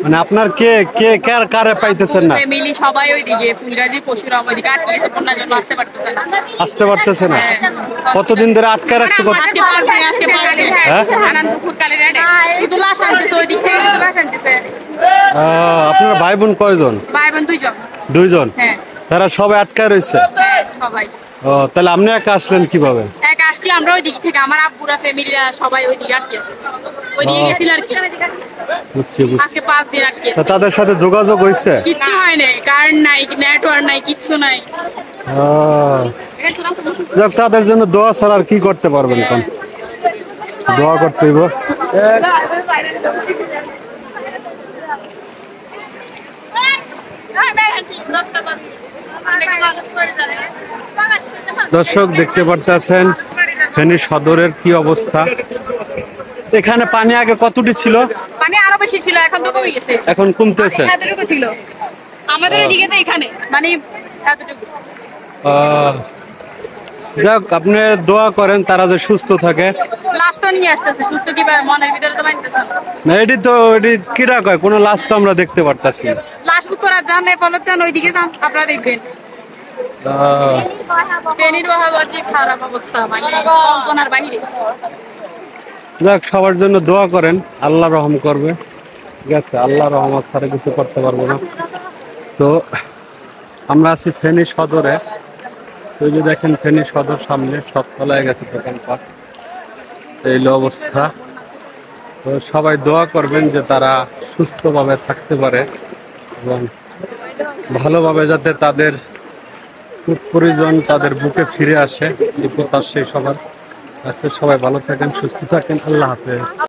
মানে আপনার কে কে কার কারে পাইতেছেন না? ফ্যামিলি সবাই ওইদিকে ফুলগাজী পশুরাম ওইদিকে আটকে গেছে, বন্যার জন্য আসতে পারতেছে না। আসতে পারতেছে না? হ্যাঁ। কতদিন ধরে আটকে রাখছে? আজকে 5 দিন, আজকে 5 দিন। হ্যাঁ? আনন্দপুর কালীরাটে শুধু লাশ আনতেছে, ওই দিক থেকে শুধু লাশ আনতেছে। আপনার ভাই বোন কয়জন? ভাই বোন 2 জন। 2 জন? হ্যাঁ তারা সবাই আটকায় রয়েছে? হ্যাঁ সবাই। ও, তাহলে আপনি একা আসলেন কিভাবে? এক আসছি আমরা ওই দিক থেকে, আমার আব্বুরা ফ্যামিলিরা সবাই ওই দিকে আটকে আছে, ওই দিকে গেছিল আর কি। বুঝছি বুঝছি। আজকে 5 দিন আটকে তা আছে। তাদের সাথে যোগাযোগ হয়েছে? কিচ্ছু হয় নাই, কারেন্ট নাই, নেটওয়ার্ক নাই, কিচ্ছু নাই। যাক, তাদের জন্য দোয়া ছাড়া আর কি করতে পারবেন? কোন দোয়া করতে হইব। দর্শক দেখতে পারতেছেন ফেনী সদরের কি অবস্থা। এখানে পানি আগে কতটি ছিল? পানি আরো বেশি ছিল, এখন তো কমে গেছে। এখন কমতেছে? এতটুকু ছিল আমাদের ওইদিকে, তো এখানে মানে এতটুকু। যাক, আপনি দোয়া করেন তারা যে সুস্থ থাকে। লাশ তো নিয়ে আসতেছে, সুস্থ কিভাবে, মনের ভিতরে তো মানতেছে না। না, এটি কিরা কয়, কোনো লাশ তো আমরা দেখতে পারতাছি না। লাশ উত্তরা যান, নেপালত যান, ওইদিকে যান, আপনারা দেখবেন। ট্রেনের যে খারাপ অবস্থা, মানে কল্পনার বাহিরে। যাক, সবার জন্য দোয়া করেন, আল্লাহ রহম করবে। ঠিক আছে, আল্লাহ রহমত ছাড়া কিছু করতে পারবো না। তো আমরা আছি ফেনী সদরে। তো এই যে দেখেন, ফেনী সদর সামনে সব তলায় গেছে দোকানপাট, এই অবস্থা। তো সবাই দোয়া করবেন যে তারা সুস্থভাবে থাকতে পারে এবং ভালোভাবে যাতে তাদের পরিজন তাদের বুকে ফিরে আসে, এই প্রত্যাশাই সবার আছে। সবাই ভালো থাকেন, সুস্থ থাকেন। আল্লাহ হাফেজ।